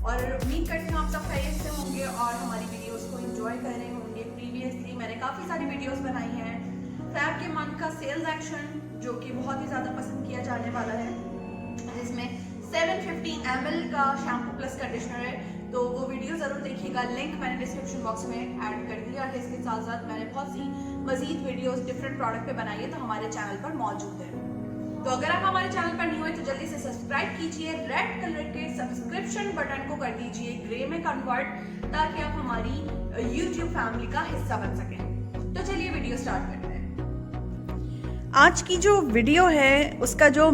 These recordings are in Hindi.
और उम्मीद करती हूँ आप सब खैरियत से होंगे और हमारी वीडियोस को एंजॉय कर रहे होंगे। प्रीवियसली मैंने काफ़ी सारी वीडियोस बनाई हैं फैब के मंथ का सेल्स एक्शन, जो कि बहुत ही ज़्यादा पसंद किया जाने वाला है, जिसमें 750 ml का शैम्पू प्लस कंडीशनर है। तो वो वीडियो ज़रूर देखिएगा, लिंक मैंने डिस्क्रिप्शन बॉक्स में ऐड कर दिया है। इसके साथ साथ मैंने बहुत सी मजीद वीडियोस डिफरेंट प्रोडक्ट पे बनाई है, तो हमारे चैनल पर मौजूद है। तो अगर आप हमारे चैनल पर न्यू है तो जल्दी से सब्सक्राइब कीजिए, रेड कलर के सब्सक्रिप्शन बटन को कर दीजिए ग्रे में कन्वर्ट, ताकि आप हमारी YouTube फैमिली का हिस्सा बन सकें। तो चलिए वीडियो स्टार्ट करते हैं। आज की जो वीडियो है उसका जो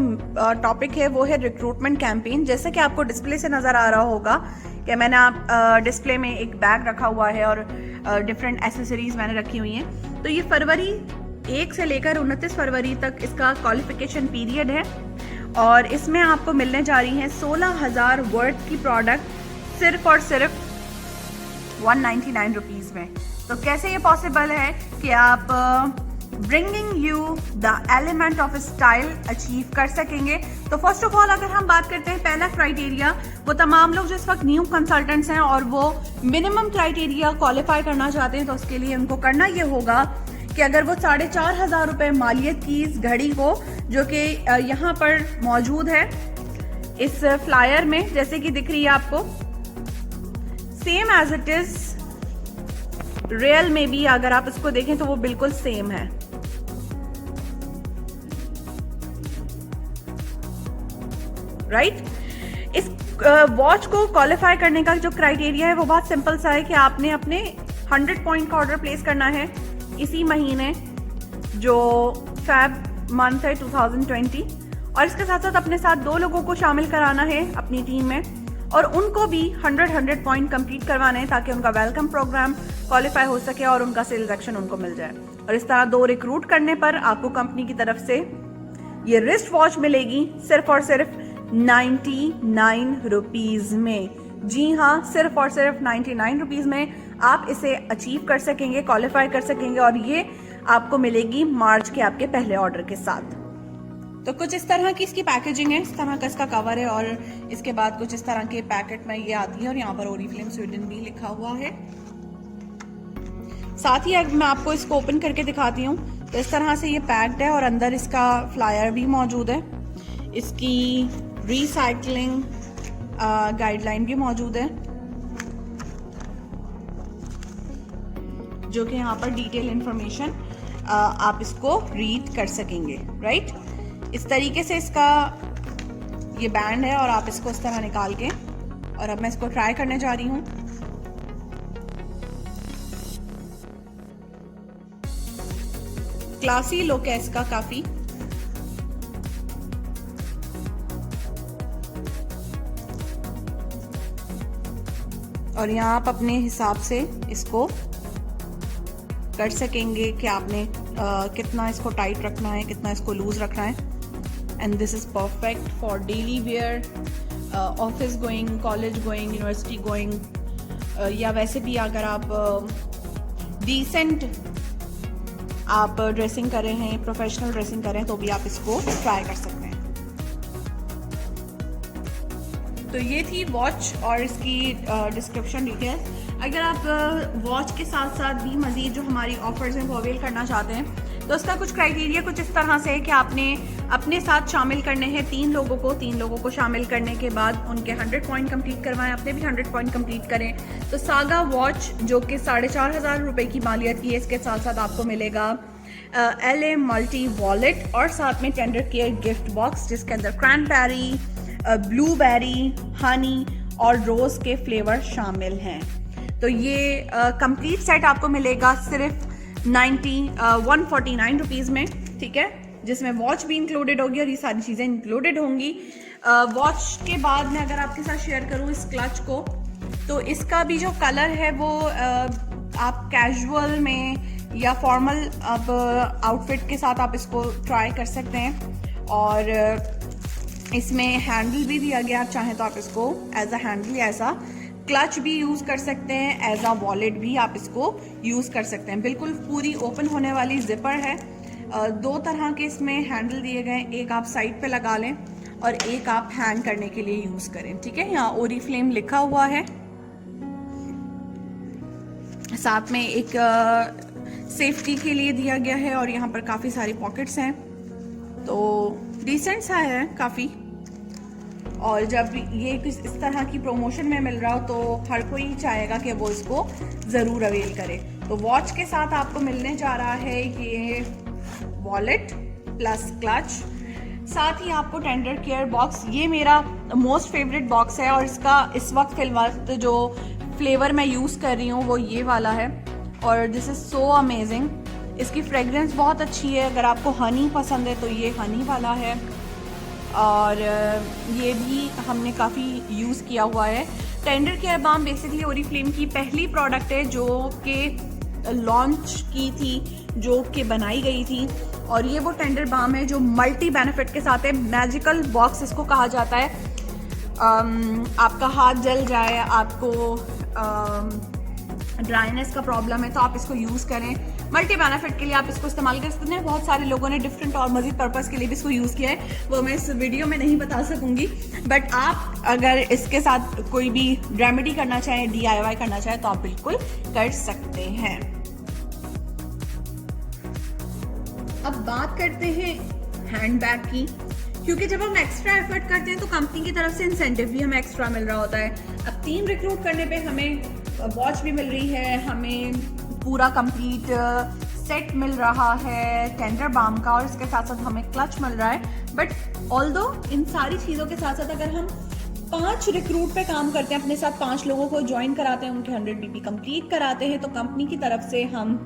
टॉपिक है वो है रिक्रूटमेंट कैंपेन। जैसे कि आपको डिस्प्ले से नज़र आ रहा होगा कि मैंने आप डिस्प्ले में एक बैग रखा हुआ है और डिफरेंट एसेसरीज मैंने रखी हुई हैं। तो ये फरवरी 1 से लेकर 29 फरवरी तक इसका क्वालिफिकेशन पीरियड है और इसमें आपको मिलने जा रही हैं 16,000 वर्थ की प्रोडक्ट सिर्फ और सिर्फ 199 रुपीज़ में। तो कैसे ये पॉसिबल है कि आप bringing you the element of style achieve कर सकेंगे? तो फर्स्ट ऑफ ऑल अगर हम बात करते हैं पहला क्राइटेरिया, वो तमाम लोग जो इस वक्त न्यू कंसल्टेंट्स हैं और वो मिनिमम क्राइटेरिया क्वालिफाई करना चाहते हैं, तो उसके लिए उनको करना ये होगा कि अगर वो 4,500 रुपये मालियत की इस घड़ी को, जो कि यहाँ पर मौजूद है इस फ्लायर में जैसे कि दिख रही है आपको, same as it is real में भी अगर आप इसको देखें तो वो बिल्कुल सेम है। राइट? इस वॉच को क्वालिफाई करने का जो क्राइटेरिया है वो बहुत सिंपल सा है कि आपने अपने 100 पॉइंट का ऑर्डर प्लेस करना है इसी महीने जो फैब मंथ है 2020, और इसके साथ साथ अपने साथ 2 लोगों को शामिल कराना है अपनी टीम में और उनको भी 100 पॉइंट कंप्लीट करवाने हैं ताकि उनका वेलकम प्रोग्राम क्वालिफाई हो सके और उनका सेल्स एक्शन उनको मिल जाए। और इस तरह 2 रिक्रूट करने पर आपको कंपनी की तरफ से ये रिस्ट वॉच मिलेगी सिर्फ और सिर्फ 99 रुपीज़ में। जी हाँ, सिर्फ और सिर्फ 99 रुपीज़ में आप इसे अचीव कर सकेंगे, क्वालिफाई कर सकेंगे और ये आपको मिलेगी मार्च के आपके पहले ऑर्डर के साथ। तो कुछ इस तरह की इसकी पैकेजिंग है, इस तरह का इसका कवर है और इसके बाद कुछ इस तरह के पैकेट में ये आती है और यहाँ पर ओरिफ्लेम स्वीडन भी लिखा हुआ है। साथ ही अगर मैं आपको इसको ओपन करके दिखाती हूँ तो इस तरह से ये पैक्ड है और अंदर इसका फ्लायर भी मौजूद है। इसकी रिसाइकलिंग गाइडलाइन भी मौजूद है, जो कि यहाँ पर डिटेल इंफॉर्मेशन आप इसको रीड कर सकेंगे। राइट? इस तरीके से इसका ये बैंड है और आप इसको इस तरह निकाल के, और अब मैं इसको ट्राई करने जा रही हूँ। क्लासी लुक है इसका काफी, और यहाँ आप अपने हिसाब से इसको कर सकेंगे कि आपने कितना इसको टाइट रखना है, कितना इसको लूज रखना है। And this is perfect for daily wear, office going, college going, university going, या वैसे भी अगर आप डिसेंट आप ड्रेसिंग कर रहे हैं, प्रोफेशनल ड्रेसिंग कर रहे हैं, तो भी आप इसको ट्राई कर सकते हैं। तो ये थी वॉच और इसकी डिस्क्रिप्शन डिटेल्स। अगर आप वॉच के साथ साथ भी मज़ीद जो हमारी ऑफर्स हैं वो अवेल करना चाहते हैं तो उसका कुछ क्राइटेरिया कुछ इस तरह से है कि आपने अपने साथ शामिल करने हैं 3 लोगों को शामिल करने के बाद उनके 100 पॉइंट कंप्लीट करवाएं, अपने भी 100 पॉइंट कंप्लीट करें। तो सागा वॉच जो कि 4,500 रुपये की मालियत की है, इसके साथ साथ आपको मिलेगा LA मल्टी वॉलेट और साथ में टेंडर केयर गिफ्ट बॉक्स जिसके अंदर क्रैनबेरी, ब्लूबेरी, हनी और रोज़ के फ्लेवर शामिल हैं। तो ये कंप्लीट सेट आपको मिलेगा सिर्फ 149 रुपीज़ में, ठीक है, जिसमें वॉच भी इंक्लूडेड होगी और ये सारी चीज़ें इंक्लूडेड होंगी। वॉच के बाद मैं अगर आपके साथ शेयर करूँ इस क्लच को, तो इसका भी जो कलर है वो आप कैजुअल में या फॉर्मल आप आउटफिट के साथ आप इसको ट्राई कर सकते हैं। और इसमें हैंडल भी दिया गया, आप चाहें तो आप इसको एज अ हैंडल या ऐसा क्लच भी यूज़ कर सकते हैं, एज अ वॉलेट भी आप इसको यूज़ कर सकते हैं। बिल्कुल पूरी ओपन होने वाली जिपर है। 2 तरह के इसमें हैंडल दिए गए, एक आप साइड पे लगा लें और एक आप हैंग करने के लिए यूज़ करें, ठीक है। यहाँ ओरीफ्लेम लिखा हुआ है, साथ में एक सेफ्टी के लिए दिया गया है और यहाँ पर काफ़ी सारी पॉकेट्स हैं, तो डिसेंट सा है काफ़ी। और जब ये इस तरह की प्रमोशन में मिल रहा हो तो हर कोई चाहेगा कि वो इसको ज़रूर अवेल करे। तो वॉच के साथ आपको मिलने जा रहा है ये वॉलेट प्लस क्लच, साथ ही आपको टेंडर केयर बॉक्स। ये मेरा मोस्ट फेवरेट बॉक्स है और इसका इस वक्त फिलहाल जो फ्लेवर मैं यूज़ कर रही हूँ वो ये वाला है और दिस इज़ सो अमेजिंग। इसकी फ्रेगरेंस बहुत अच्छी है। अगर आपको हनी पसंद है तो ये हनी वाला है और ये भी हमने काफ़ी यूज़ किया हुआ है। Tender care balm basically Oriflame की पहली प्रोडक्ट है जो कि लॉन्च की थी, जो कि बनाई गई थी, और ये वो टेंडर बाम है जो मल्टी बेनिफिट के साथ है। मैजिकल बॉक्स इसको कहा जाता है। आपका हाथ जल जाए, आपको ड्राइनेस का प्रॉब्लम है तो आप इसको यूज़ करें। मल्टी बेनिफिट के लिए आप इसको इस्तेमाल कर सकते हैं। बहुत सारे लोगों ने डिफरेंट और मज़ीद पर्पस के लिए भी इसको यूज़ किया है, वो मैं इस वीडियो में नहीं बता सकूंगी। बट आप अगर इसके साथ कोई भी रेमेडी करना चाहें, DIY करना चाहें तो आप बिल्कुल कर सकते हैं। अब बात करते हैं हैंडबैग की, क्योंकि जब हम एक्स्ट्रा एफर्ट करते हैं तो कंपनी की तरफ से इंसेंटिव भी हमें एक्स्ट्रा मिल रहा होता है। अब टीम रिक्रूट करने पे हमें वॉच भी मिल रही है, हमें पूरा कंप्लीट सेट मिल रहा है टेंडर बाम का और इसके साथ साथ हमें क्लच मिल रहा है। बट ऑल्दो इन सारी चीज़ों के साथ साथ अगर हम 5 रिक्रूट पे काम करते हैं, अपने साथ 5 लोगों को ज्वाइन कराते हैं, उनके 100 BP कंप्लीट कराते हैं, तो कंपनी की तरफ से हम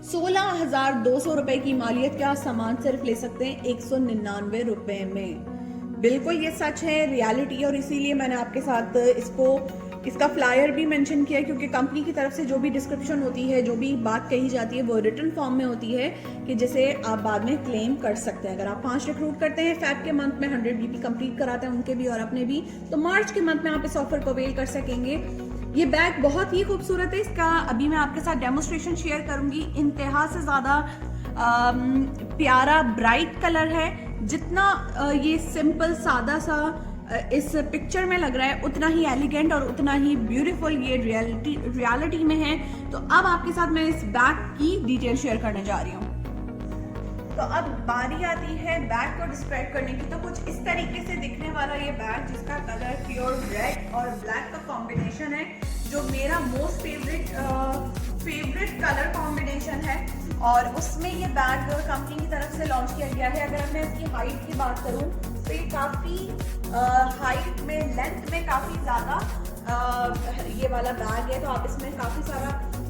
16,200 रुपए की मालियत का सामान सिर्फ ले सकते हैं 199 रुपए में। बिल्कुल ये सच है, रियलिटी, और इसीलिए मैंने आपके साथ इसका फ्लायर भी मेंशन किया, क्योंकि कंपनी की तरफ से जो भी डिस्क्रिप्शन होती है, जो भी बात कही जाती है, वो रिटन फॉर्म में होती है कि जिसे आप बाद में क्लेम कर सकते हैं। अगर आप 5 रिक्रूट करते हैं, फेब के मंथ में 100 BP कंप्लीट कराते हैं उनके भी और अपने भी, तो मार्च के मंथ में आप इस ऑफर को अवेल कर सकेंगे। ये बैग बहुत ही खूबसूरत है। इसका अभी मैं आपके साथ डेमोस्ट्रेशन शेयर करूंगी। इंतहा से ज़्यादा प्यारा ब्राइट कलर है। जितना ये सिंपल सादा सा इस पिक्चर में लग रहा है, उतना ही एलिगेंट और उतना ही ब्यूटीफुल ये रियलिटी में है। तो अब आपके साथ मैं इस बैग की डिटेल शेयर करने जा रही हूँ। तो अब बारी आती है बैग को डिस्क्राइब करने की। तो कुछ इस तरीके से दिखने वाला ये बैग, जिसका कलर प्योर रेड और ब्लैक का कॉम्बिनेशन है, जो मेरा मोस्ट फेवरेट कलर कॉम्बिनेशन है। और उसमें ये बैग कंपनी की तरफ से लॉन्च किया गया है। अगर मैं इसकी हाइट की बात करूं तो ये काफ़ी हाइट में, लेंथ में काफ़ी ज़्यादा ये वाला बैग है। तो आप इसमें काफ़ी सारा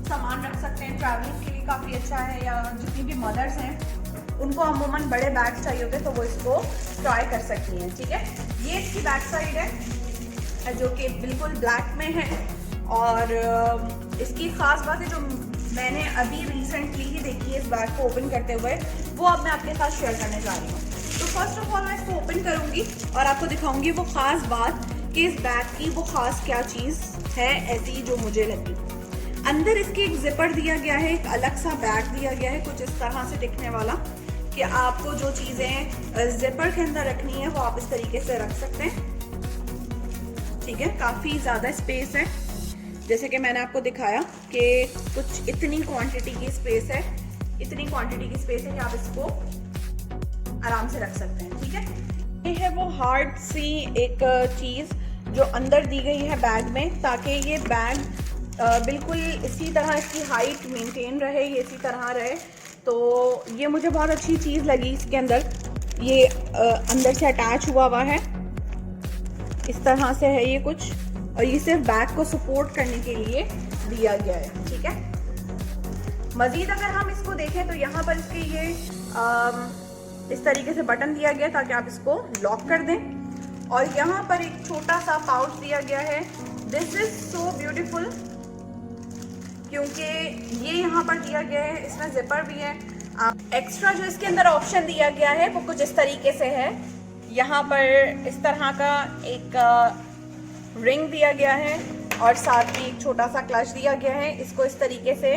सामान रख सकते हैं, ट्रैवलिंग के लिए काफ़ी अच्छा है। या जितनी भी मदर्स हैं उनको अमूमन बड़े बैग्स चाहिए होते तो वो इसको ट्राई कर सकती हैं, ठीक है। ये इसकी बैक साइड है जो कि बिल्कुल ब्लैक में है। और इसकी ख़ास बात है जो मैंने अभी रिसेंटली ही देखी है इस बैग को ओपन करते हुए, वो अब मैं आपके साथ शेयर करने जा रही हूँ। तो फर्स्ट ऑफ ऑल मैं इसको ओपन करूँगी और आपको दिखाऊंगी वो ख़ास बात कि इस बैग की वो ख़ास क्या चीज़ है ऐसी जो मुझे लगी। अंदर इसकी एक जिपर दिया गया है, एक अलग सा बैग दिया गया है कुछ इस तरह से दिखने वाला, कि आपको जो चीज़ें जिपर के अंदर रखनी है वो आप इस तरीके से रख सकते हैं। ठीक है, काफ़ी ज़्यादा स्पेस है। जैसे कि मैंने आपको दिखाया कि कुछ इतनी क्वांटिटी की स्पेस है, इतनी क्वांटिटी की स्पेस है कि आप इसको आराम से रख सकते हैं। ठीक है, ये है वो हार्ड सी एक चीज़ जो अंदर दी गई है बैग में, ताकि ये बैग बिल्कुल इसी तरह इसकी हाइट मेंटेन रहे, ये इसी तरह रहे। तो ये मुझे बहुत अच्छी चीज़ लगी इसके अंदर। ये अंदर से अटैच हुआ है, इस तरह से है ये कुछ, और ये सिर्फ बैग को सपोर्ट करने के लिए दिया गया है। ठीक है, मज़ीद अगर हम इसको देखें तो यहाँ पर इसके ये इस तरीके से बटन दिया गया ताकि आप इसको लॉक कर दें, और यहाँ पर एक छोटा सा पाउच दिया गया है। दिस इज सो ब्यूटीफुल, क्योंकि ये यहाँ पर दिया गया है, इसमें जिपर भी है। एक्स्ट्रा जो इसके अंदर ऑप्शन दिया गया है वो कुछ इस तरीके से है। यहाँ पर इस तरह का एक रिंग दिया गया है और साथ में एक छोटा सा क्लच दिया गया है। इसको इस तरीके से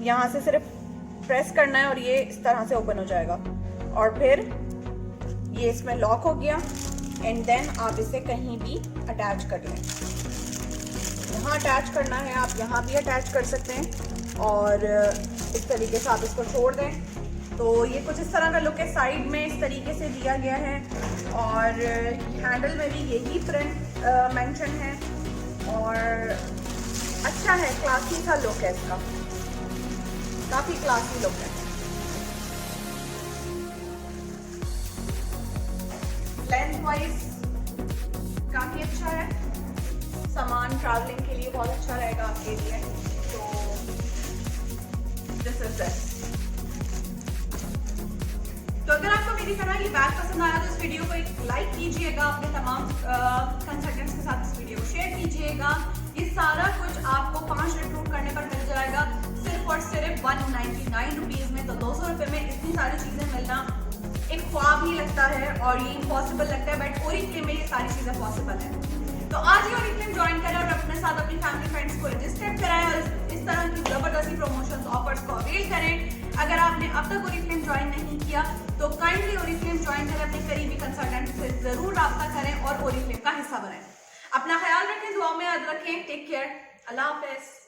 यहाँ से सिर्फ प्रेस करना है और ये इस तरह से ओपन हो जाएगा, और फिर ये इसमें लॉक हो गया। एंड देन आप इसे कहीं भी अटैच कर लें। यहाँ अटैच करना है, आप यहाँ भी अटैच कर सकते हैं, और इस तरीके से आप इसको छोड़ दें। तो ये कुछ इस तरह का लुक है। साइड में इस तरीके से दिया गया है, और हैंडल में भी यही प्रिंट मेंशन है, और अच्छा है, क्लासी सा लुक है इसका, काफ़ी क्लासी लुक है। लेंथ वाइज काफ़ी अच्छा है, सामान ट्रैवलिंग के लिए बहुत अच्छा रहेगा आपके लिए। तो दिस इज दिस। तो अगर आपको मेरी तरह ये बैग पसंद आया तो इस वीडियो को एक लाइक कीजिएगा, अपने तमाम कंसल्टेंट्स के साथ इस वीडियो को शेयर कीजिएगा। ये सारा कुछ आपको 5 रिक्रूट करने पर मिल जाएगा सिर्फ और सिर्फ 199 रुपीज़ में। तो 200 रुपये में इतनी सारी चीज़ें मिलना एक ख्वाब ही लगता है, और ये इम्पॉसिबल लगता है, बट ओरिफ्लेम में ये सारी चीज़ें पॉसिबल है। तो आज ही ओरिफ्लेम ज्वाइन करें और अपने साथ अपनी फैमिली फ्रेंड्स को रजिस्टर कराएं, और इस तरह की ज़बरदस्ती प्रमोशंस ऑफर्स को अवेल करें। अगर आपने अब तक ओरिफ्लेम ज्वाइन नहीं किया तो काइंडली ओरिफ्लेम ज्वाइन करें, अपने करीबी कंसल्टेंट से ज़रूर रब्ता करें और ओरिफ्लेम का हिस्सा बनें। अपना ख्याल रखें, दुआ में याद रखें। टेक केयर, अल्लाह हाफ़िज़।